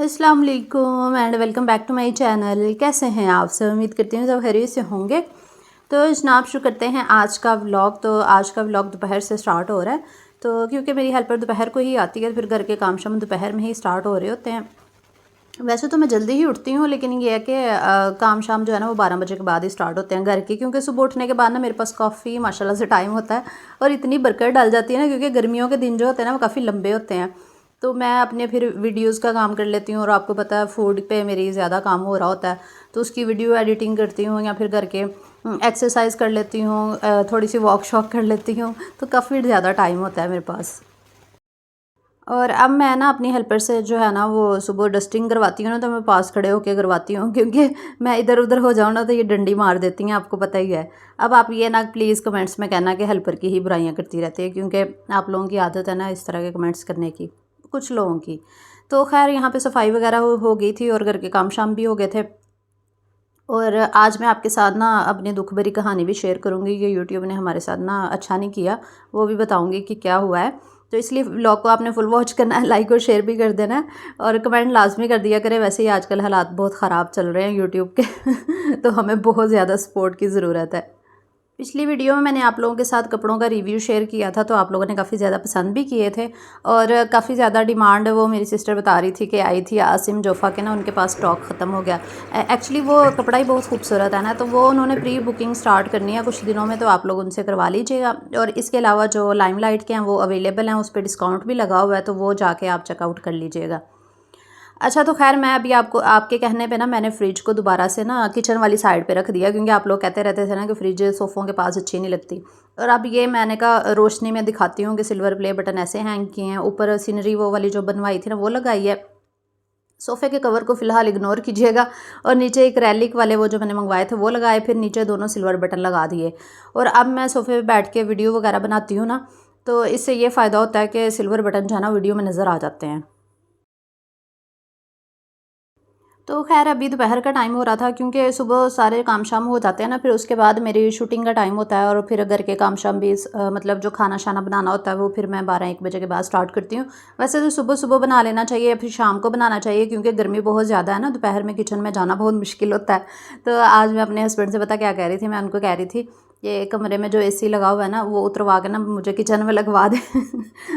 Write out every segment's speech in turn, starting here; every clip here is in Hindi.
अस्सलाम वालेकुम and welcome back to my channel. कैसे हैं आप सब? उम्मीद करती हूँ सब खैरियत से होंगे। तो जनाब शुरू करते हैं आज का व्लॉग। तो आज का व्लॉग दोपहर से स्टार्ट हो रहा है, तो क्योंकि मेरी हेल्पर दोपहर को ही आती है, फिर घर के काम शाम दोपहर में ही स्टार्ट हो रहे होते हैं। वैसे तो मैं जल्दी ही उठती हूँ, लेकिन ये है कि काम शाम जो है ना वो 12 बजे के बाद ही स्टार्ट होते हैं घर के, क्योंकि सुबह उठने के बाद ना मेरे पास काफ़ी माशाल्लाह से टाइम होता है और इतनी बरकत डाल जाती है ना, क्योंकि गर्मियों के दिन जो होते हैं ना वो काफ़ी लंबे होते हैं। तो मैं अपने फिर वीडियोस का काम कर लेती हूँ, और आपको पता है फूड पे मेरी ज़्यादा काम हो रहा होता है, तो उसकी वीडियो एडिटिंग करती हूँ या फिर करके एक्सरसाइज कर लेती हूँ, थोड़ी सी वॉक शॉक कर लेती हूँ, तो काफ़ी ज़्यादा टाइम होता है मेरे पास। और अब मैं ना अपनी हेल्पर से जो है ना वो सुबह डस्टिंग करवाती हूँ ना, तो मैं पास खड़े होके करवाती हूँ, क्योंकि मैं इधर उधर हो जाऊँ ना तो ये डंडी मार देती हैं, आपको पता ही है। अब आप ये ना प्लीज़ कमेंट्स में कहना कि हेल्पर की ही बुराइयाँ करती रहती है, क्योंकि आप लोगों की आदत है ना इस तरह के कमेंट्स करने की, कुछ लोगों की। तो खैर यहाँ पे सफाई वगैरह हो गई थी और घर के काम शाम भी हो गए थे। और आज मैं आपके साथ ना अपनी दुख भरी कहानी भी शेयर करूँगी कि यूट्यूब ने हमारे साथ ना अच्छा नहीं किया, वो भी बताऊँगी कि क्या हुआ है। तो इसलिए व्लॉग को आपने फुल वॉच करना है, लाइक और शेयर भी कर देना है, और कमेंट लाजमी कर दिया करें। वैसे ही आजकल हालात बहुत ख़राब चल रहे हैं यूट्यूब के तो हमें बहुत ज़्यादा सपोर्ट की ज़रूरत है। पिछली वीडियो में मैंने आप लोगों के साथ कपड़ों का रिव्यू शेयर किया था, तो आप लोगों ने काफ़ी ज़्यादा पसंद भी किए थे, और काफ़ी ज़्यादा डिमांड वो मेरी सिस्टर बता रही थी कि आई थी आसिम जोफ़ा के ना, उनके पास स्टॉक ख़त्म हो गया। एक्चुअली वो कपड़ा ही बहुत खूबसूरत है ना, तो वो उन्होंने प्री बुकिंग स्टार्ट करनी है कुछ दिनों में, तो आप लोग उनसे करवा लीजिएगा। और इसके अलावा जो लाइमलाइट के हैं वो अवेलेबल हैं, उस पर डिस्काउंट भी लगा हुआ है, तो वो जाके आप चेकआउट कर लीजिएगा। अच्छा, तो खैर मैं अभी आपको आपके कहने पे ना मैंने फ्रिज को दोबारा से ना किचन वाली साइड पे रख दिया, क्योंकि आप लोग कहते रहते थे ना कि फ्रिज सोफ़ों के पास अच्छी नहीं लगती। और अब ये मैंने कहा रोशनी में दिखाती हूँ कि सिल्वर प्ले बटन ऐसे हैंग किए हैं, ऊपर सीनरी वो वाली जो बनवाई थी ना वो लगाई है। सोफ़े के कवर को फ़िलहाल इग्नोर कीजिएगा, और नीचे एक रैलिक वाले वो जो मैंने मंगवाए थे वो लगाए, फिर नीचे दोनों सिल्वर बटन लगा दिए। और अब मैं सोफ़े पे बैठ के वीडियो वगैरह बनाती हूँ ना, तो इससे ये फ़ायदा होता है कि सिल्वर बटन जो है ना वीडियो में नज़र आ जाते हैं। तो ख़ैर अभी दोपहर का टाइम हो रहा था, क्योंकि सुबह सारे काम शाम हो जाते हैं ना, फिर उसके बाद मेरी शूटिंग का टाइम होता है, और फिर घर के काम शाम भी मतलब जो खाना शाना बनाना होता है वो फिर मैं 12-1 बजे के बाद स्टार्ट करती हूँ। वैसे तो सुबह सुबह बना लेना चाहिए या फिर शाम को बनाना चाहिए, क्योंकि गर्मी बहुत ज़्यादा है ना, दोपहर में किचन में जाना बहुत मुश्किल होता है। तो आज मैं अपने हस्बैंड से पता क्या कह रही थी, मैं उनको कह रही थी ये कमरे में जो एसी लगा हुआ है ना वो उतरवा के ना मुझे किचन में लगवा दे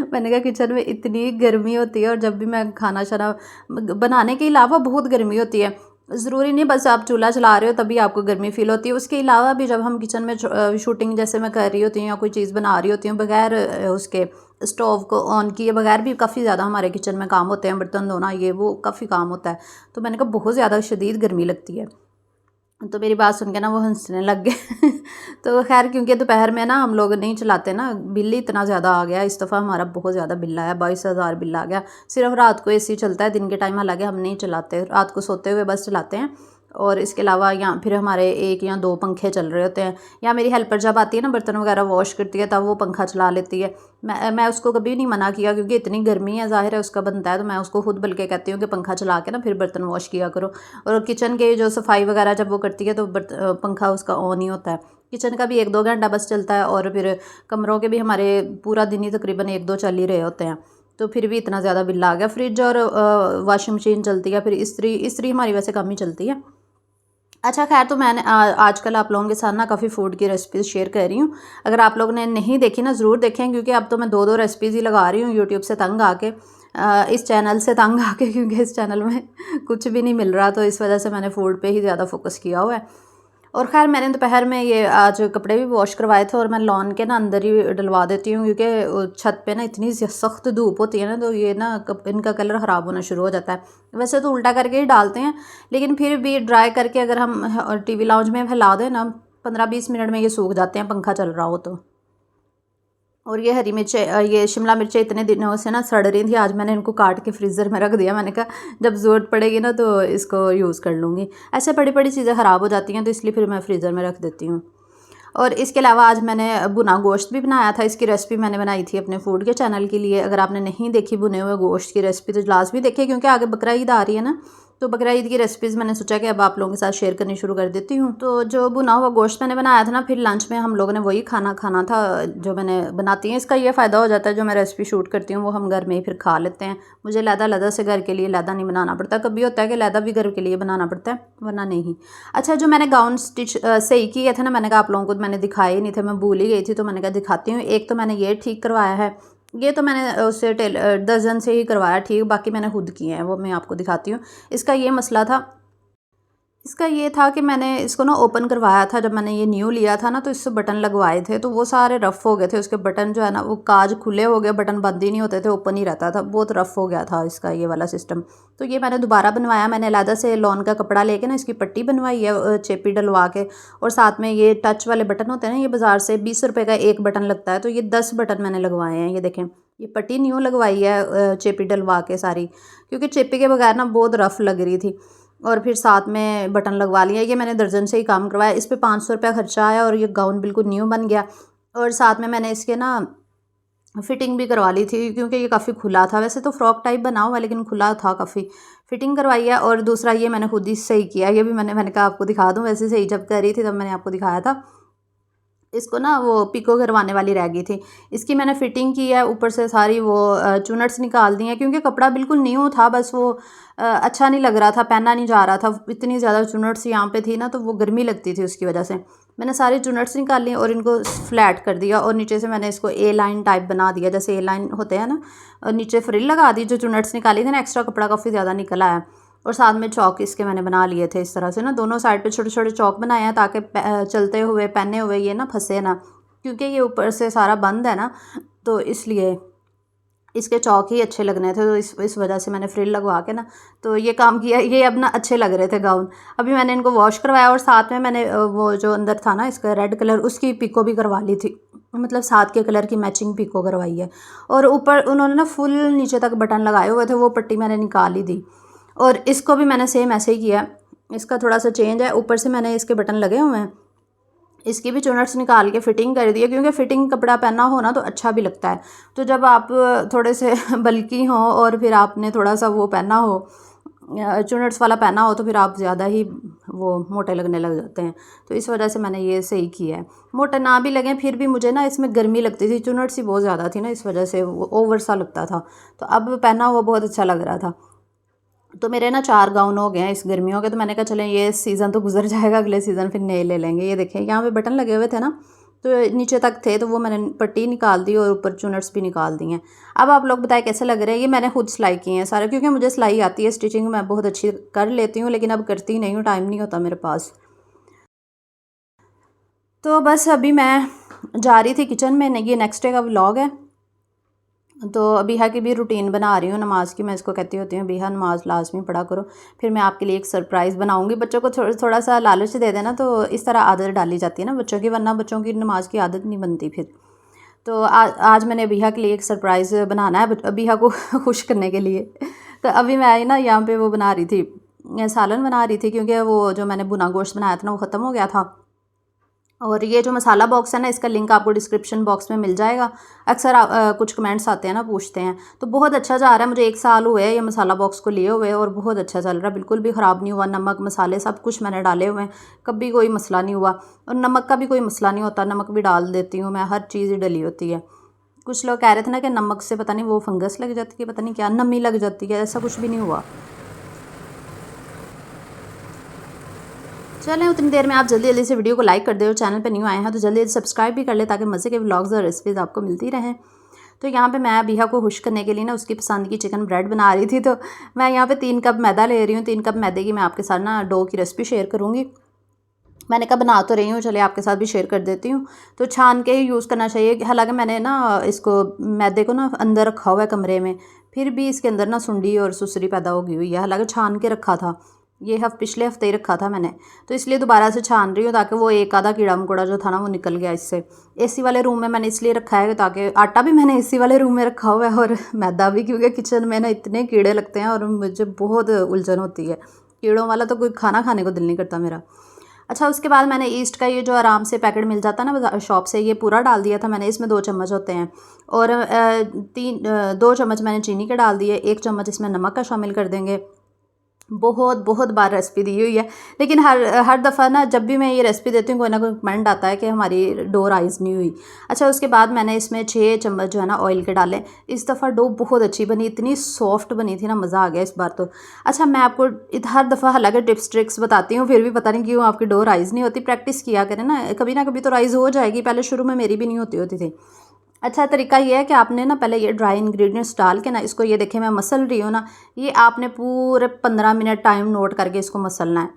मैंने कहा किचन में इतनी गर्मी होती है, और जब भी मैं खाना शाना बनाने के अलावा बहुत गर्मी होती है। ज़रूरी नहीं बस आप चूल्हा चला रहे हो तभी आपको गर्मी फ़ील होती है, उसके अलावा भी जब हम किचन में शूटिंग जैसे मैं कर रही होती हूँ या कोई चीज़ बना रही होती हूँ बगैर उसके स्टोव को ऑन किए बगैर भी काफ़ी ज़्यादा हमारे किचन में काम होते हैं, बर्तन धोना ये वो काफ़ी काम होता है। तो मैंने कहा बहुत ज़्यादा शदीद गर्मी लगती है, तो मेरी बात सुन के ना वो हंसने लग गए तो खैर क्योंकि दोपहर में ना हम लोग नहीं चलाते ना, बिल ही इतना ज़्यादा आ गया इस दफ़ा, हमारा बहुत ज़्यादा बिल आया, 22,000 बिल आ गया। सिर्फ रात को एसी चलता है, दिन के टाइम हालांकि हम नहीं चलाते, रात को सोते हुए बस चलाते हैं। और इसके अलावा यहाँ फिर हमारे 1 या 2 पंखे चल रहे होते हैं, या मेरी हेल्पर जब आती है ना बर्तन वगैरह वॉश करती है तब वो पंखा चला लेती है। मैं उसको कभी नहीं मना किया, क्योंकि इतनी गर्मी है, ज़ाहिर है उसका बनता है, तो मैं उसको खुद बल्कि कहती हूँ कि पंखा चला के ना फिर बर्तन वॉश किया करो। और किचन के जो सफाई वगैरह जब वो करती है तो पंखा उसका ऑन ही होता है। किचन का भी 1-2 घंटा बस चलता है, और फिर कमरों के भी हमारे पूरा दिन ही तकरीबन 1-2 चल ही रहे होते हैं, तो फिर भी इतना ज़्यादा बिल आ गया। फ्रिज और वॉशिंग मशीन चलती है, फिर इस्त्री हमारी वैसे कम ही चलती है। अच्छा खैर, तो मैंने आजकल आप लोगों के साथ ना काफ़ी फूड की रेसिपीज़ शेयर कर रही हूँ। अगर आप लोगों ने नहीं देखी ना ज़रूर देखें, क्योंकि अब तो मैं 2-2 रेसिपीज़ ही लगा रही हूँ यूट्यूब से तंग आके, इस चैनल से तंग आके, क्योंकि इस चैनल में कुछ भी नहीं मिल रहा, तो इस वजह से मैंने फ़ूड पे ही ज़्यादा फोकस किया हुआ है। और ख़ैर मैंने दोपहर में ये आज कपड़े भी वॉश करवाए थे, और मैं लॉन के ना अंदर ही डलवा देती हूँ, क्योंकि छत पे ना इतनी सख्त धूप होती है ना, तो ये ना इनका कलर ख़राब होना शुरू हो जाता है। वैसे तो उल्टा करके ही डालते हैं, लेकिन फिर भी ड्राई करके अगर हम टीवी लाउंज में फैला दें ना 15-20 मिनट में ये सूख जाते हैं, पंखा चल रहा हो तो। और ये हरी मिर्चें, ये शिमला मिर्चें इतने दिनों से ना सड़ रही थी, आज मैंने इनको काट के फ्रीज़र में रख दिया। मैंने कहा जब ज़रूरत पड़ेगी ना तो इसको यूज़ कर लूँगी। ऐसे बड़ी बड़ी चीज़ें ख़राब हो जाती हैं, तो इसलिए फिर मैं फ्रीज़र में रख देती हूँ। और इसके अलावा आज मैंने भुना गोश्त भी बनाया था, इसकी रेसिपी मैंने बनाई थी अपने फूड के चैनल के लिए। अगर आपने नहीं देखी भुने हुए गोश्त की रेसिपी तो लाजमी देखिए, क्योंकि आगे बकरा ईद आ रही है ना, तो बकरा ईद की रेसिपीज़ मैंने सोचा कि अब आप लोगों के साथ शेयर करनी शुरू कर देती हूँ। तो जो भुना हुआ गोश्त मैंने बनाया था ना, फिर लंच में हम लोगों ने वही खाना खाना था जो मैंने बनाती हैं। इसका ये फ़ायदा हो जाता है, जो मैं रेसिपी शूट करती हूँ वो हम घर में ही फिर खा लेते हैं। मुझे अलग से घर के लिए अलग नहीं बनाना पड़ता। कभी होता है कि अलग भी घर के लिए बनाना पड़ता है, वरना नहीं। अच्छा, जो मैंने गाउन स्टिच सही किए थे ना, मैंने कहा आप लोगों को मैंने दिखाए ही नहीं थे, मैं भूल ही गई थी, तो मैंने कहा दिखाती हूँ। एक तो मैंने ये ठीक करवाया है, ये तो मैंने उससे दर्जन से ही करवाया ठीक, बाकी मैंने खुद किए हैं, वो मैं आपको दिखाती हूँ। इसका ये मसला था, इसका ये था कि मैंने इसको ना ओपन करवाया था जब मैंने ये न्यू लिया था ना, तो इससे बटन लगवाए थे, तो वो सारे रफ़ हो गए थे। उसके बटन जो है ना, वो काज खुले हो गए, बटन बंद ही नहीं होते थे, ओपन ही रहता था, बहुत रफ़ हो गया था इसका ये वाला सिस्टम। तो ये मैंने दोबारा बनवाया। मैंने अलग से लॉन का कपड़ा लेके ना इसकी पट्टी बनवाई है, चेपी डलवा के, और साथ में ये टच वाले बटन होते हैं ना, ये बाज़ार से 20 रुपये का एक बटन लगता है, तो ये 10 बटन मैंने लगवाए हैं। ये देखें, ये पट्टी न्यू लगवाई है चेपी डलवा के सारी, क्योंकि चेपी के बगैर ना बहुत रफ़ लग रही थी। और फिर साथ में बटन लगवा लिया। ये मैंने दर्जन से ही काम करवाया। इस पे 500 रुपया खर्चा आया और ये गाउन बिल्कुल न्यू बन गया। और साथ में मैंने इसके ना फिटिंग भी करवा ली थी, क्योंकि ये काफ़ी खुला था। वैसे तो फ्रॉक टाइप बना हुआ है, लेकिन खुला था काफ़ी। फिटिंग करवाई है। और दूसरा ये मैंने खुद ही सही किया। ये भी मैंने कहा आपको दिखा दूँ, वैसे सही जब कर रही थी तब मैंने आपको दिखाया था। इसको ना वो पिको करवाने वाली रह गई थी, इसकी मैंने फ़िटिंग की है। ऊपर से सारी वो चुनट्स निकाल दी हैं, क्योंकि कपड़ा बिल्कुल न्यू था, बस वो अच्छा नहीं लग रहा था, पहना नहीं जा रहा था। इतनी ज़्यादा चुनट्स यहाँ पे थी ना, तो वो गर्मी लगती थी, उसकी वजह से मैंने सारी चुनट्स निकाल ली और इनको फ्लैट कर दिया। और नीचे से मैंने इसको ए लाइन टाइप बना दिया, जैसे ए लाइन होते हैं ना, और नीचे फ्रिल लगा दी। जो चुनट्स निकाली थी ना, एक्स्ट्रा कपड़ा काफ़ी ज़्यादा निकला है। और साथ में चौक इसके मैंने बना लिए थे इस तरह से ना, दोनों साइड पे छोटे छोटे चौक बनाए हैं, ताकि चलते हुए पहने हुए ये ना फंसे ना, क्योंकि ये ऊपर से सारा बंद है ना, तो इसलिए इसके चौक ही अच्छे लगने थे। तो इस वजह से मैंने फ्रिल लगवा के ना, तो ये काम किया। ये अब ना अच्छे लग रहे थे गाउन। अभी मैंने इनको वॉश करवाया, और साथ में मैंने वो जो अंदर था ना इसका रेड कलर, उसकी पिको भी करवा ली थी, मतलब साथ के कलर की मैचिंग पिको करवाई है। और ऊपर उन्होंने ना फुल नीचे तक बटन लगाए हुए थे, वो पट्टी मैंने निकाल ही दी। और इसको भी मैंने सेम ऐसे ही किया। इसका थोड़ा सा चेंज है, ऊपर से मैंने इसके बटन लगे हुए हैं, इसकी भी चुनट्स निकाल के फ़िटिंग कर दी है, क्योंकि फ़िटिंग कपड़ा पहना हो ना तो अच्छा भी लगता है। तो जब आप थोड़े से बल्की हों और फिर आपने थोड़ा सा वो पहना हो, चुनट्स वाला पहना हो, तो फिर आप ज़्यादा ही वो मोटे लगने लग जाते हैं। तो इस वजह से मैंने ये सही किया है। मोटे ना भी लगें, फिर भी मुझे ना इसमें गर्मी लगती थी, चुनट्स ही बहुत ज़्यादा थी ना, इस वजह से वो ओवर सा लगता था। तो अब पहना हुआ बहुत अच्छा लग रहा था। तो मेरे ना 4 गाउन हो गए हैं इस गर्मियों के। तो मैंने कहा चलें, ये सीज़न तो गुजर जाएगा, अगले सीज़न फिर नए ले लेंगे। ये देखें, यहाँ पे बटन लगे हुए थे ना, तो नीचे तक थे, तो वो मैंने पट्टी निकाल दी और ऊपर चुनट्स भी निकाल दी हैं। अब आप लोग बताएं कैसे लग रहे हैं। ये मैंने खुद सिलाई की हैं सारे, क्योंकि मुझे सिलाई आती है, स्टिचिंग मैं बहुत अच्छी कर लेती हूँ, लेकिन अब करती नहीं हूँ, टाइम नहीं होता मेरे पास। तो बस अभी मैं जा रही थी किचन में। ये नेक्स्ट डे का व्लॉग है। तो अबीहा की भी रूटीन बना रही हूँ नमाज़ की। मैं इसको कहती होती हूँ, अबीहा नमाज़ लाजमी पढ़ा करो, फिर मैं आपके लिए एक सरप्राइज़ बनाऊँगी। बच्चों को थोड़ा सा लालच दे देना, तो इस तरह आदत डाली जाती है ना बच्चों की, वरना बच्चों की नमाज़ की आदत नहीं बनती फिर। तो आज मैंने अबीहा के लिए एक सरप्राइज़ बनाना है, अबीहा को खुश करने के लिए। तो अभी मैं आई ना, यहाँ पे वो बना रही थी, सालन बना रही थी, क्योंकि वो जो मैंने भुना गोश्त बनाया था ना, वो ख़त्म हो गया था। और ये जो मसाला बॉक्स है ना, इसका लिंक आपको डिस्क्रिप्शन बॉक्स में मिल जाएगा। अक्सर कुछ कमेंट्स आते हैं ना, पूछते हैं, तो बहुत अच्छा जा रहा है। मुझे 1 साल हुए हैं ये मसाला बॉक्स को लिए हुए, और बहुत अच्छा चल रहा है, बिल्कुल भी ख़राब नहीं हुआ। नमक मसाले सब कुछ मैंने डाले हुए हैं, कभी कोई मसला नहीं हुआ। और नमक का भी कोई मसला नहीं होता, नमक भी डाल देती हूँ मैं, हर चीज़ डली होती है। कुछ लोग कह रहे थे ना कि नमक से पता नहीं वो फंगस लग जाती है, पता नहीं क्या नमी लग जाती है, ऐसा कुछ भी नहीं हुआ। चलें, उतनी देर में आप जल्दी जल्दी से वीडियो को लाइक कर दे, और चैनल पे न्यू आए हैं तो जल्दी जल्दी सब्सक्राइब भी कर ले, ताकि मज़े के व्लॉग्स और रेसिपीज़ आपको मिलती रहें। तो यहाँ पे मैं अबीहा को खुश करने के लिए ना उसकी पसंद की चिकन ब्रेड बना रही थी। तो मैं यहाँ पे 3 कप मैदा ले रही हूँ। 3 कप मैदे की मैं आपके साथ ना डो की रेसिपी शेयर करूँगी। मैंने कहा बना तो रही हूँ, चले आपके साथ भी शेयर कर देती हूँ। तो छान के ही यूज़ करना चाहिए। हालांकि मैंने ना इसको मैदे को ना अंदर रखा हुआ है कमरे में, फिर भी इसके अंदर ना सुंडी और सुसरी पैदा हो गई हुई है। हालांकि छान के रखा था, ये पिछले हफ्ते ही रखा था मैंने, तो इसलिए दोबारा से छान रही हूँ, ताकि वो एक आधा कीड़ा मकोड़ा जो था ना वो निकल गया इससे। एसी वाले रूम में मैंने इसलिए रखा है ताकि आटा भी मैंने एसी वाले रूम में रखा हुआ है, और मैदा भी, क्योंकि किचन में ना इतने कीड़े लगते हैं और मुझे बहुत उलझन होती है। कीड़ों वाला तो कोई खाना खाने को दिल नहीं करता मेरा। अच्छा, उसके बाद मैंने ईस्ट का ये जो आराम से पैकेट मिल जाता है ना शॉप से, ये पूरा डाल दिया था मैंने। इसमें 2 चम्मच होते हैं, और 2 चम्मच मैंने चीनी के डाल दिए। 1 चम्मच इसमें नमक का शामिल कर देंगे। बहुत बहुत बार रेसिपी दी हुई है, लेकिन हर दफ़ा ना जब भी मैं ये रेसिपी देती हूँ कोई ना कोई कमेंट आता है कि हमारी डो राइज़ नहीं हुई। अच्छा, उसके बाद मैंने इसमें 6 चम्मच जो है ना ऑयल के डाले। इस दफ़ा डो बहुत अच्छी बनी, इतनी सॉफ्ट बनी थी ना, मज़ा आ गया इस बार तो। अच्छा, मैं आपको हर दफ़ा हालांकि टिप्स ट्रिक्स बताती हूँ, फिर भी पता नहीं क्यों आपकी डो राइज़ नहीं होती। प्रैक्टिस किया करें ना कभी तो राइज़ हो जाएगी। पहले शुरू में मेरी भी नहीं होती थी। अच्छा, तरीका ये है कि आपने ना पहले ये ड्राई इंग्रेडिएंट्स डाल के ना इसको, ये देखिए मैं मसल रही हूँ ना, ये आपने पूरे 15 मिनट टाइम नोट करके इसको मसलना है।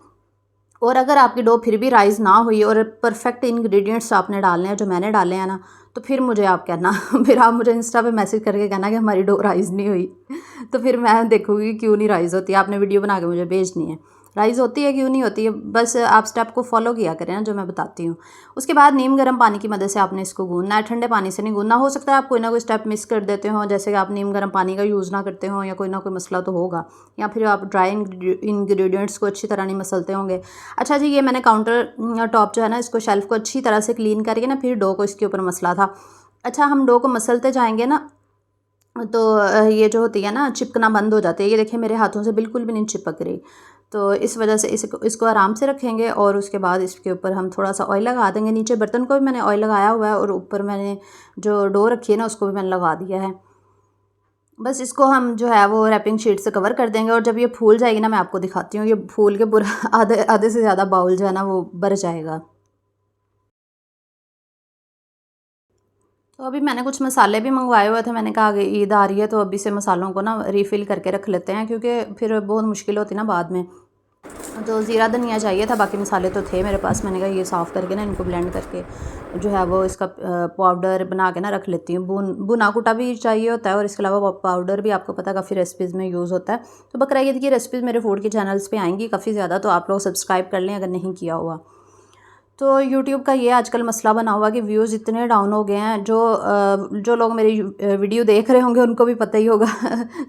और अगर आपकी डो फिर भी राइज़ ना हुई और परफेक्ट इंग्रेडिएंट्स आपने डालने हैं जो मैंने डाले हैं ना, तो फिर मुझे आप कहना फिर आप मुझे इंस्टा पे मैसेज करके कहना कि हमारी डो राइज़ नहीं हुई तो फिर मैं देखूँगी क्यों नहीं राइज़ होती। आपने वीडियो बना के मुझे भेजनी है, राइज़ होती है क्यों नहीं होती है। बस आप स्टेप को फॉलो किया करें ना जो मैं बताती हूँ। उसके बाद नीम गर्म पानी की मदद से आपने इसको गूंदना है, ठंडे पानी से नहीं गूंदना। हो सकता है आप कोई ना कोई स्टेप मिस कर देते हो, जैसे कि आप नीम गर्म पानी का यूज़ ना करते हो, या कोई ना कोई मसला तो होगा, या फिर आप ड्राई इंग्रेडिएंट्स को अच्छी तरह नहीं मसलते होंगे। अच्छा जी, ये मैंने काउंटर टॉप जो है ना, इसको शेल्फ़ को अच्छी तरह से क्लीन करके ना फिर डो को इसके ऊपर मसला था। अच्छा, हम डो को मसलते जाएंगे ना तो ये जो होती है ना चिपकना बंद हो जाती है। ये देखिए मेरे हाथों से बिल्कुल भी नहीं चिपक रही। तो इस वजह से इसको आराम से रखेंगे और उसके बाद इसके ऊपर हम थोड़ा सा ऑयल लगा देंगे। नीचे बर्तन को भी मैंने ऑयल लगाया हुआ है और ऊपर मैंने जो डो रखी है ना उसको भी मैंने लगा दिया है। बस इसको हम जो है वो रैपिंग शीट से कवर कर देंगे और जब ये फूल जाएगी ना, मैं आपको दिखाती हूँ, ये फूल के पूरा आधे आधे से ज़्यादा बाउल जो है ना वो भर जाएगा। तो अभी मैंने कुछ मसाले भी मंगवाए हुए थे। मैंने कहा कि ईद आ रही है तो अभी से मसालों को ना रीफ़िल करके रख लेते हैं, क्योंकि फिर बहुत मुश्किल होती ना बाद में। तो ज़ीरा धनिया चाहिए था, बाकी मसाले तो थे मेरे पास। मैंने कहा ये साफ़ करके ना इनको ब्लेंड करके जो है वो इसका पाउडर बना के ना रख लेती हूँ। भुना कुटा भी चाहिए होता है और इसके अलावा पाउडर भी आपको पता है काफ़ी रेसिपीज़ में यूज़ होता है। तो बकरा ईद की रेसिपीज़ मेरे फूड के चैनल्स पे आएंगी काफ़ी ज़्यादा, तो आप लोग सब्सक्राइब कर लें अगर नहीं किया हुआ। तो यूट्यूब का ये आजकल मसला बना हुआ कि व्यूज़ इतने डाउन हो गए हैं। जो लोग मेरी वीडियो देख रहे होंगे उनको भी पता ही होगा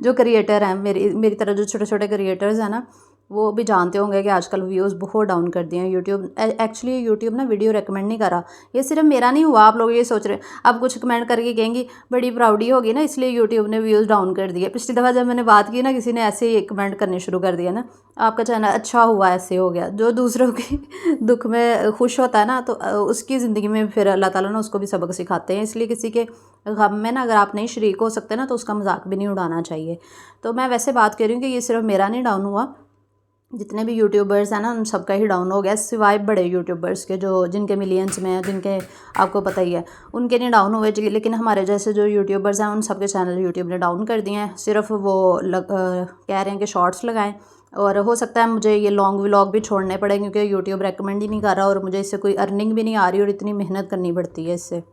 जो क्रिएटर हैं मेरी मेरी तरह जो छोटे छोटे क्रिएटर्स हैं ना, वो भी जानते होंगे कि आजकल व्यूज़ बहुत डाउन कर दिए हैं यूट्यूब। एक्चुअली यूट्यूब ना वीडियो रेकमेंड नहीं कर रहा। ये सिर्फ मेरा नहीं हुआ, आप लोग ये सोच रहे हैं। आप कुछ कमेंट करके कहेंगी बड़ी प्राउडी होगी ना इसलिए यूट्यूब ने व्यूज़ डाउन कर दिए। पिछली दफ़ा जब मैंने बात की ना, किसी ने ऐसे ही कमेंट करने शुरू कर दिया ना, आपका चैनल अच्छा हुआ ऐसे हो गया। जो दूसरों के दुख में खुश होता है ना, तो उसकी ज़िंदगी में फिर अल्लाह ताला ना उसको भी सबक सिखाते हैं। इसलिए किसी के गम में ना अगर आप नहीं शरीक हो सकते ना, तो उसका मजाक भी नहीं उड़ाना चाहिए। तो मैं वैसे बात कर रही हूँ कि ये सिर्फ मेरा नहीं डाउन हुआ, जितने भी यूट्यूबर्स हैं ना उन सबका ही डाउन हो गया, सिवाय बड़े यूट्यूबर्स के जो जिनके मिलियंस में हैं, जिनके आपको पता ही है उनके नहीं डाउन हुए जी। लेकिन हमारे जैसे जो यूट्यूबर्स हैं उन सबके चैनल यूट्यूब ने डाउन कर दिए हैं। सिर्फ वो कह रहे हैं कि शॉर्ट्स लगाएं, और हो सकता है मुझे ये लॉन्ग व्लॉग भी छोड़ने पड़े, क्योंकि यूट्यूब रेकमेंड ही नहीं कर रहा और मुझे इससे कोई अर्निंग भी नहीं आ रही और इतनी मेहनत करनी पड़ती है इससे।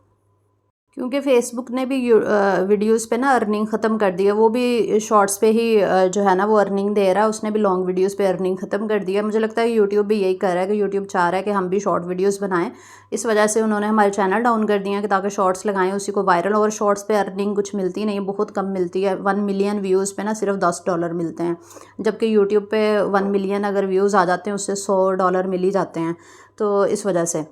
क्योंकि फ़ेसबुक ने भी वीडियोस पे ना अर्निंग ख़त्म कर दी है। वो भी शॉर्ट्स पे ही जो है ना वो अर्निंग दे रहा है। उसने भी लॉन्ग वीडियोस पे अर्निंग ख़त्म कर दी है। मुझे लगता है यूट्यूब भी यही कर रहा है कि यूट्यूब चाह रहा है कि हम भी शॉर्ट वीडियोस बनाएं। इस वजह से उन्होंने हमारे चैनल डाउन कर दिए हैं कि ताकि शॉर्ट्स लगाएं, उसी को वायरल। और शॉर्ट्स पे अर्निंग कुछ मिलती नहीं, बहुत कम मिलती है। 1 मिलियन व्यूज़ पे ना सिर्फ $10 मिलते हैं, जबकि यूट्यूब पे 1 मिलियन अगर व्यूज़ आ जाते हैं उससे $100 मिल ही जाते हैं। तो इस वजह से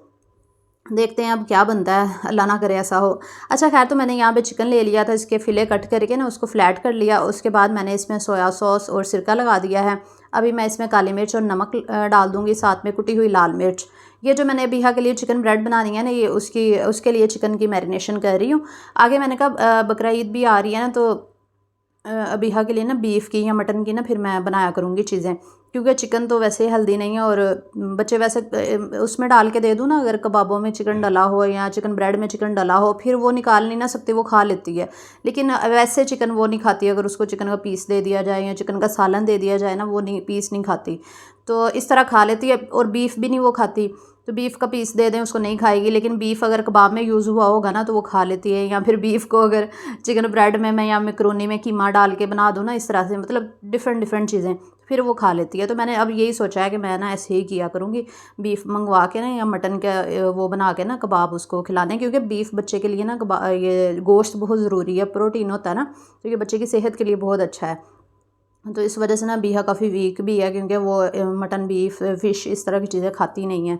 देखते हैं अब क्या बनता है, अल्लाह ना करे ऐसा हो। अच्छा खैर, तो मैंने यहाँ पे चिकन ले लिया था, इसके फ़िले कट करके ना उसको फ्लैट कर लिया। उसके बाद मैंने इसमें सोया सॉस और सिरका लगा दिया है। अभी मैं इसमें काली मिर्च और नमक डाल दूँगी, साथ में कुटी हुई लाल मिर्च। ये जो मैंने अभी के लिए चिकन ब्रेड बनानी है ना, ये उसके लिए चिकन की मैरिनेशन कर रही हूँ। आगे मैंने कहा बकरा ईद भी आ रही है ना, तो अबिहा के लिए ना बीफ की या मटन की ना फिर मैं बनाया करूँगी चीज़ें, क्योंकि चिकन तो वैसे ही हेल्दी नहीं है। और बच्चे वैसे उसमें डाल के दे दूँ ना, अगर कबाबों में चिकन डला हो या चिकन ब्रेड में चिकन डला हो, फिर वो निकाल नहीं ना सकती, वो खा लेती है। लेकिन वैसे चिकन वो नहीं खाती। अगर उसको चिकन का पीस दे दिया जाए या चिकन का सालन दे दिया जाए ना, वो नहीं, पीस नहीं खाती। तो इस तरह खा लेती है। और बीफ भी नहीं वो खाती, तो बीफ का पीस दे दें उसको नहीं खाएगी। लेकिन बीफ अगर कबाब में यूज़ हुआ होगा ना तो वो खा लेती है। या फिर बीफ को अगर चिकन ब्रेड में मैं या मैक्रोनी में कीमा डाल के बना दूँ ना, इस तरह से, मतलब डिफरेंट डिफरेंट चीज़ें, फिर वो खा लेती है। तो मैंने अब यही सोचा है कि मैं ना ऐसे ही किया करूँगी, बीफ मंगवा के ना या मटन का वो बना के ना कबाब उसको खिलाने। क्योंकि बीफ बच्चे के लिए ना ये गोश्त बहुत ज़रूरी है, प्रोटीन होता है ना, तो ये बच्चे की सेहत के लिए बहुत अच्छा है। तो इस वजह से ना बिहा काफ़ी वीक भी है, क्योंकि वो मटन बीफ फ़िश इस तरह की चीज़ें खाती नहीं है।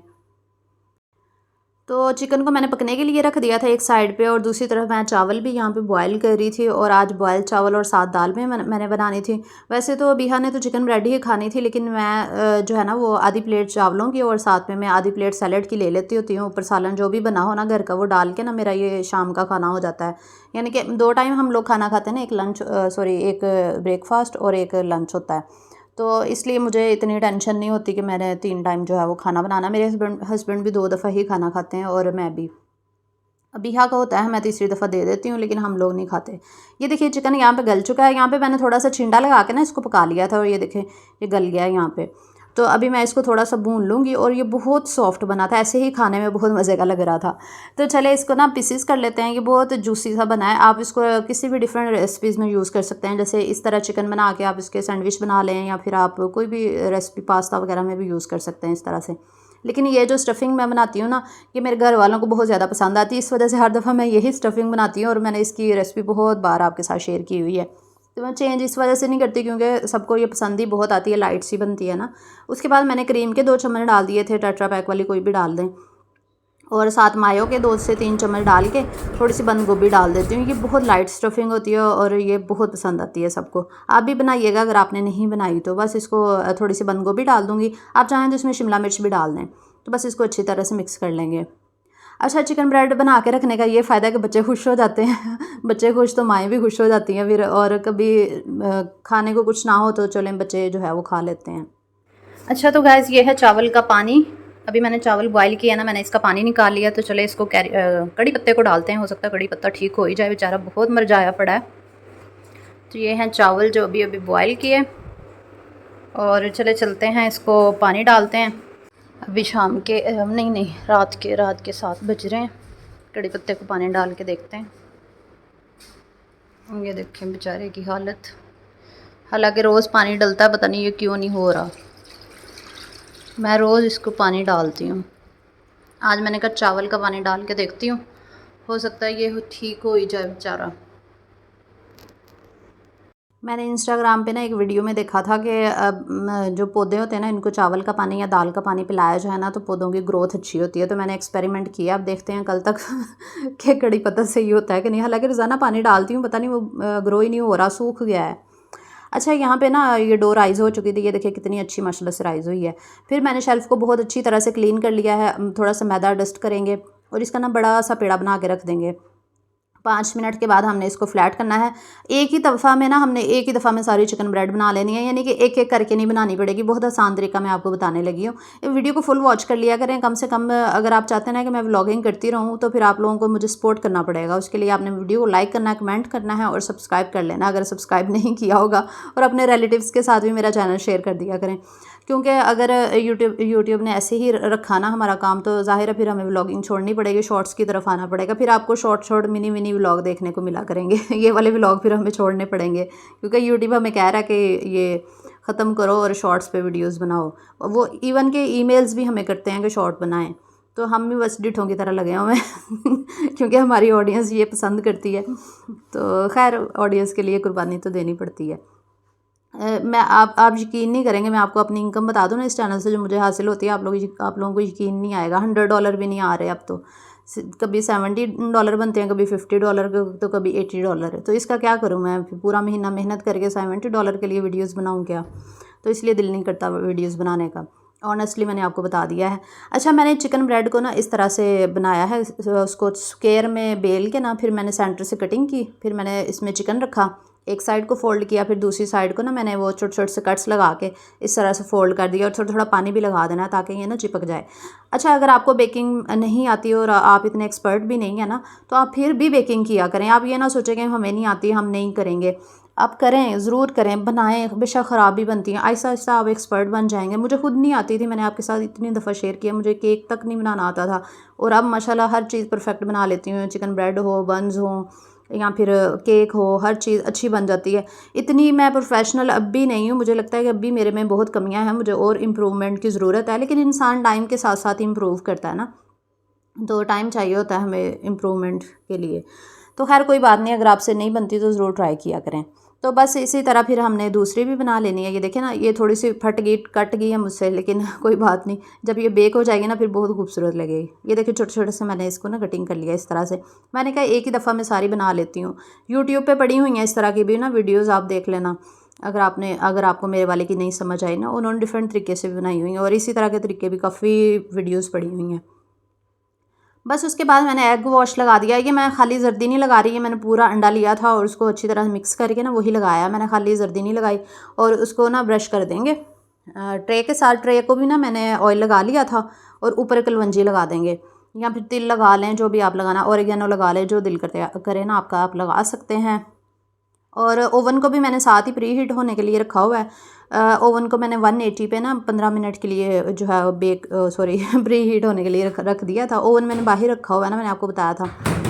तो चिकन को मैंने पकने के लिए रख दिया था एक साइड पे, और दूसरी तरफ मैं चावल भी यहाँ पे बॉयल कर रही थी, और आज बॉयल चावल और साथ दाल में मैंने बनानी थी। वैसे तो बिहा ने तो चिकन रेडी ही खानी थी, लेकिन मैं जो है ना वो आधी प्लेट चावलों की और साथ में मैं आधी प्लेट सैलड की ले लेती होती हूँ। ऊपर सालन जो भी बना हो ना घर का वो डाल के ना मेरा ये शाम का खाना हो जाता है। यानी कि 2 टाइम हम लोग खाना खाते हैं ना, एक लंच एक ब्रेकफास्ट और एक लंच होता है। तो इसलिए मुझे इतनी टेंशन नहीं होती कि मैंने 3 टाइम जो है वो खाना बनाना। मेरे हस्बैंड भी 2 दफ़ा ही खाना खाते हैं, और मैं भी। बिहा का होता है मैं तीसरी दफ़ा दे देती हूँ, लेकिन हम लोग नहीं खाते। ये देखिए चिकन यहाँ पे गल चुका है। यहाँ पे मैंने थोड़ा सा छिंडा लगा के ना इसको पका लिया था, और ये देखें ये गल गया है यहाँ पे। तो अभी मैं इसको थोड़ा सा भून लूँगी, और ये बहुत सॉफ्ट बना था, ऐसे ही खाने में बहुत मज़े का लग रहा था। तो चले इसको ना पीसेस कर लेते हैं। ये बहुत जूसी सा बना है। आप इसको किसी भी डिफरेंट रेसिपीज़ में यूज़ कर सकते हैं। जैसे इस तरह चिकन बना के आप इसके सैंडविच बना लें, या फिर आप कोई भी रेसिपी पास्ता वगैरह में भी यूज़ कर सकते हैं इस तरह से। लेकिन ये जो स्टफ़िंग मैं बनाती हूँ ना, ये मेरे घर वालों को बहुत ज़्यादा पसंद आती है। इस वजह से हर दफ़ा मैं यही स्टफ़िंग बनाती हूँ, और मैंने इसकी रेसिपी बहुत बार आपके साथ शेयर की हुई है। तो मैं चेंज इस वजह से नहीं करती क्योंकि सबको ये पसंद ही बहुत आती है, लाइट सी बनती है ना। उसके बाद मैंने क्रीम के 2 चम्मच डाल दिए थे, टेट्रा पैक वाली कोई भी डाल दें। और साथ मायो के 2 से 3 चम्मच डाल के थोड़ी सी बंद गोभी डाल देती हूँ। ये बहुत लाइट स्टफिंग होती है, और ये बहुत पसंद आती है सबको। आप भी बनाइएगा, अगर आपने नहीं बनाई तो। बस इसको थोड़ी सी बंद गोभी डाल दूँगी। आप चाहें तो इसमें शिमला मिर्च भी डाल दें। तो बस इसको अच्छी तरह से मिक्स कर लेंगे। अच्छा, चिकन ब्रेड बना के रखने का ये फ़ायदा है कि बच्चे खुश हो जाते हैं बच्चे खुश तो माएँ भी खुश हो जाती हैं फिर। और कभी खाने को कुछ ना हो तो चलें बच्चे जो है वो खा लेते हैं। अच्छा, तो गाइस ये है चावल का पानी। अभी मैंने चावल बॉयल किया ना, मैंने इसका पानी निकाल लिया। तो चले इसको कड़ी पत्ते को डालते हैं। हो सकता है कड़ी पत्ता ठीक हो ही जाए, बेचारा बहुत मरझाया पड़ा है। तो ये हैं चावल जो अभी बॉयल किए, और चले चलते हैं इसको पानी डालते हैं। अभी शाम के नहीं रात के 7 बज रहे हैं। कड़ी पत्ते को पानी डाल के देखते हैं। ये देखें बेचारे की हालत। हालांकि रोज़ पानी डलता है, पता नहीं ये क्यों नहीं हो रहा। मैं रोज़ इसको पानी डालती हूँ। आज मैंने कहा चावल का पानी डाल के देखती हूँ, हो सकता है ये ठीक हो ही जाए बेचारा। मैंने इंस्टाग्राम पे ना एक वीडियो में देखा था कि जो पौधे होते हैं ना, इनको चावल का पानी या दाल का पानी पिलाया जाए ना तो पौधों की ग्रोथ अच्छी होती है। तो मैंने एक्सपेरिमेंट किया। अब देखते हैं कल तक कि कड़ी पत्ता सही होता है कि नहीं। हालांकि रोज़ाना पानी डालती हूँ, पता नहीं वो ग्रो ही नहीं हो रहा, सूख गया है। अच्छा, यहाँ पे ना ये डो राइज़ हो चुकी थी। ये देखिए कितनी अच्छी माशाल्लाह से राइज़ हुई है। फिर मैंने शेल्फ़ को बहुत अच्छी तरह से क्लीन कर लिया है। थोड़ा सा मैदा डस्ट करेंगे, और इसका ना बड़ा सा पेड़ा बना के रख देंगे। 5 मिनट के बाद हमने इसको फ्लैट करना है। एक ही दफ़ा में सारी चिकन ब्रेड बना लेनी है, यानी कि एक-एक करके नहीं बनानी पड़ेगी। बहुत आसान तरीका मैं आपको बताने लगी हूँ। वीडियो को फुल वॉच कर लिया करें कम से कम। अगर आप चाहते हैं ना कि मैं व्लॉगिंग करती रहूँ, तो फिर आप लोगों को मुझे सपोर्ट करना पड़ेगा। उसके लिए आपने वीडियो को लाइक करना है, कमेंट करना है, और सब्सक्राइब कर लेना अगर सब्सक्राइब नहीं किया होगा। और अपने रिलेटिव्स के साथ भी मेरा चैनल शेयर कर दिया करें, क्योंकि अगर यूट्यूब ने ऐसे ही रखा ना हमारा काम, तो ज़ाहिर है फिर हमें व्लॉगिंग छोड़नी पड़ेगी, शॉर्ट्स की तरफ आना पड़ेगा। फिर आपको शॉर्ट मिनी व्लॉग देखने को मिला करेंगे ये वाले व्लॉग फिर हमें छोड़ने पड़ेंगे, क्योंकि यूट्यूब हमें कह रहा है कि ये ख़त्म करो और शॉर्ट्स पे वीडियोस बनाओ। वो इवन के ईमेल्स भी हमें करते हैं कि शॉर्ट बनाएं। तो हम भी बस डिठों की तरह लगे हुए हैं क्योंकि हमारी ऑडियंस ये पसंद करती है। तो खैर, ऑडियंस के लिए कुर्बानी तो देनी पड़ती है। मैं आप यकीन नहीं करेंगे, मैं आपको अपनी इनकम बता दूँ ना इस चैनल से जो मुझे हासिल होती है, आप लोगों को यकीन नहीं आएगा। $100 भी नहीं आ रहे अब तो। कभी $70 बनते हैं, कभी $50, तो कभी $80। तो इसका क्या करूँ मैं? पूरा महीना मेहनत करके $70 के लिए वीडियोस बनाऊँ क्या? तो इसलिए दिल नहीं करता वीडियोस बनाने का। ऑनेस्टली मैंने आपको बता दिया है। अच्छा, मैंने चिकन ब्रेड को ना इस तरह से बनाया है, उसको स्क्वायर में बेल के ना, फिर मैंने सेंटर से कटिंग की, फिर मैंने इसमें चिकन रखा, एक साइड को फ़ोल्ड किया, फिर दूसरी साइड को ना मैंने वो छोटे-छोटे से कट्स लगा के इस तरह से फ़ोल्ड कर दिया, और थोड़ा-थोड़ा पानी भी लगा देना ताकि ये ना चिपक जाए। अच्छा, अगर आपको बेकिंग नहीं आती और आप इतने एक्सपर्ट भी नहीं है ना, तो आप फिर भी बेकिंग किया करें। आप ये ना सोचें कि हमें नहीं आती, हम नहीं करेंगे। आप करें, ज़रूर करें, बनाएं, बेशक ख़राब भी बनती हैं। आहिस्ता-आहिस्ता आप एक्सपर्ट बन जाएंगे। मुझे खुद नहीं आती थी, मैंने आपके साथ इतनी दफ़ा शेयर किया, मुझे केक तक नहीं बनाना आता था, और अब माशाल्लाह हर चीज़ परफेक्ट बना लेती हूँ। चिकन ब्रेड हो, बन्स हों, या फिर केक हो, हर चीज़ अच्छी बन जाती है। इतनी मैं प्रोफेशनल अब भी नहीं हूँ। मुझे लगता है कि अब भी मेरे में बहुत कमियां हैं, मुझे और इम्प्रूवमेंट की ज़रूरत है। लेकिन इंसान टाइम के साथ साथ इम्प्रूव करता है ना, तो टाइम चाहिए होता है हमें इम्प्रूवमेंट के लिए। तो खैर कोई बात नहीं, अगर आपसे नहीं बनती तो ज़रूर ट्राई किया करें। तो बस इसी तरह फिर हमने दूसरी भी बना लेनी है। ये देखें ना, ये थोड़ी सी फट गई, कट गई है मुझसे, लेकिन कोई बात नहीं, जब ये बेक हो जाएगी ना फिर बहुत खूबसूरत लगेगी। ये देखिए छोटे छोटे से मैंने इसको ना कटिंग कर लिया इस तरह से। मैंने कहा एक ही दफ़ा मैं सारी बना लेती हूँ। यूट्यूब पे पड़ी हुई हैं इस तरह की भी ना वीडियोज़, आप देख लेना। अगर आपको मेरे वाले की नहीं समझ आई ना, उन्होंने डिफरेंट तरीके से भी बनाई हुई हैं, और इसी तरह के तरीके भी काफ़ी वीडियोज़ पड़ी हुई हैं। बस उसके बाद मैंने एग वॉश लगा दिया। ये मैं खाली जर्दी नहीं लगा रही है, मैंने पूरा अंडा लिया था और उसको अच्छी तरह मिक्स करके ना वही लगाया, मैंने खाली जर्दी नहीं लगाई। और उसको ना ब्रश कर देंगे ट्रे के साथ। ट्रे को भी ना मैंने ऑयल लगा लिया था, और ऊपर कलवंजी लगा देंगे, या फिर तिल लगा लें, जो भी आप लगाना, ऑरिगेनो लगा लें, जो दिल करते करे ना आपका, आप लगा सकते हैं। और ओवन को भी मैंने साथ ही प्री हीट होने के लिए रखा हुआ है। ओवन को मैंने 180 पे ना 15 मिनट के लिए जो है सॉरी प्री हीट होने के लिए रख दिया था। ओवन मैंने बाहर रखा हुआ है ना, मैंने आपको बताया था,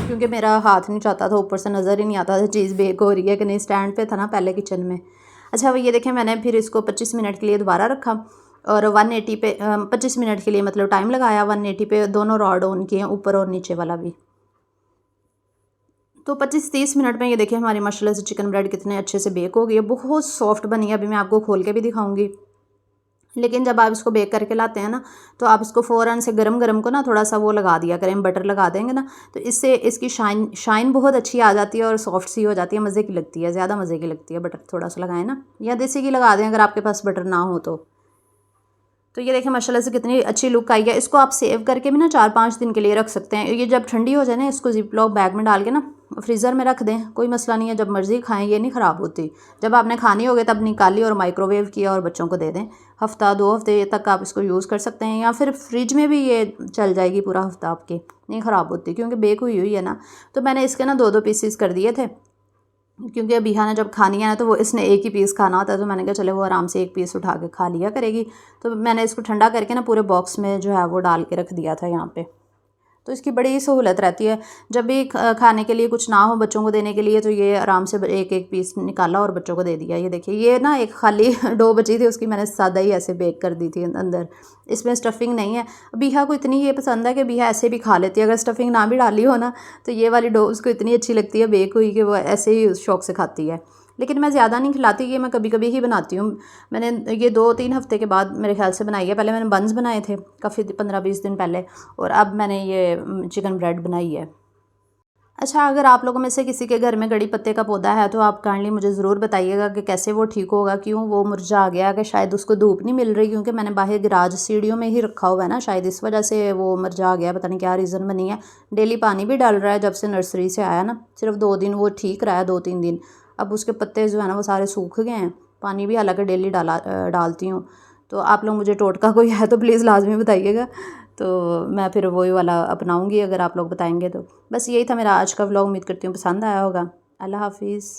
क्योंकि मेरा हाथ नहीं चाहता था, ऊपर से नज़र ही नहीं आता था चीज़ बेक हो रही है कि नहीं। स्टैंड पे था ना पहले किचन में। अच्छा, ये देखें, मैंने फिर इसको 25 मिनट के लिए दोबारा रखा, और 180 पे 25 मिनट के लिए मतलब टाइम लगाया। 180 पे दोनों रॉड ऑन किए, ऊपर और नीचे वाला भी। तो 25-30 मिनट में ये देखिए हमारी माशाल्लाह से चिकन ब्रेड कितने अच्छे से बेक हो गई है, बहुत सॉफ्ट बनी है। अभी मैं आपको खोल के भी दिखाऊंगी। लेकिन जब आप इसको बेक करके लाते हैं ना, तो आप इसको फ़ौरन से गरम गरम को ना थोड़ा सा वो लगा दिया करें, बटर लगा देंगे ना, तो इससे इसकी शाइन बहुत अच्छी आ जाती है, और सॉफ्ट सी हो जाती है, मज़े की लगती है, ज़्यादा मज़े की लगती है। बटर थोड़ा सा लगाएं ना, या देसी घी लगा दें अगर आपके पास बटर ना हो तो। तो ये देखें माशाल्लाह से कितनी अच्छी लुक आई है। इसको आप सेव करके भी ना 4-5 दिन के लिए रख सकते हैं। ये जब ठंडी हो जाए ना, इसको जिप लॉक बैग में डाल के ना फ्रीज़र में रख दें, कोई मसला नहीं है, जब मर्ज़ी खाएं, ये नहीं ख़राब होती। जब आपने खानी होगी तब निकाली और माइक्रोवेव किया और बच्चों को दे दें। हफ़्ता 2 हफ़्ते तक आप इसको यूज़ कर सकते हैं, या फिर फ्रिज में भी ये चल जाएगी पूरा हफ़्ता आपके, नहीं ख़राब होती, क्योंकि बेक हुई हुई है ना। तो मैंने इसके ना 2-2 पीसीस कर दिए थे, क्योंकि अबीहा ने जब खानी है ना, तो वो इसने एक ही पीस खाना होता है, तो मैंने कहा चले वो आराम से एक पीस उठा के खा लिया करेगी। तो मैंने इसको ठंडा करके ना पूरे बॉक्स में जो है वो डाल के रख दिया था यहाँ पे। तो इसकी बड़ी सहूलत रहती है, जब भी खाने के लिए कुछ ना हो बच्चों को देने के लिए, तो ये आराम से एक एक पीस निकाला और बच्चों को दे दिया। ये देखिए, ये ना एक खाली डो बची थी उसकी, मैंने सादा ही ऐसे बेक कर दी थी अंदर। इसमें स्टफिंग नहीं है। बिहा को इतनी ये पसंद है कि बिहा ऐसे भी खा लेती है, अगर स्टफिंग ना भी डाली हो ना, तो ये वाली डो उसको इतनी अच्छी लगती है बेक हुई, कि वो ऐसे ही शौक से खाती है। लेकिन मैं ज़्यादा नहीं खिलाती, ये मैं कभी कभी ही बनाती हूँ। मैंने ये 2-3 हफ़्ते के बाद मेरे ख्याल से बनाई है। पहले मैंने बन्स बनाए थे काफ़ी 15-20 दिन पहले, और अब मैंने ये चिकन ब्रेड बनाई है। अच्छा, अगर आप लोगों में से किसी के घर में कड़ी पत्ते का पौधा है, तो आप काइंडली मुझे ज़रूर बताइएगा कि कैसे वो ठीक होगा, क्यों वो मुरझा गया, कि शायद उसको धूप नहीं मिल रही, क्योंकि मैंने बाहर गिराज सीढ़ियों में ही रखा हुआ है ना, शायद इस वजह से वो मुरझा गया, पता नहीं क्या रीज़न बनी है। डेली पानी भी डाल रहा है जब से नर्सरी से आया ना, सिर्फ 2 दिन वो ठीक रहा है, 2-3 दिन। अब उसके पत्ते जो है ना वो सारे सूख गए हैं। पानी भी हालांकि डेली डालती हूँ। तो आप लोग मुझे टोटका कोई है तो प्लीज़ लाजमी बताइएगा, तो मैं फिर वही वाला अपनाऊँगी अगर आप लोग बताएंगे तो। बस यही था मेरा आज का व्लॉग, उम्मीद करती हूँ पसंद आया होगा। अल्लाह हाफिज़।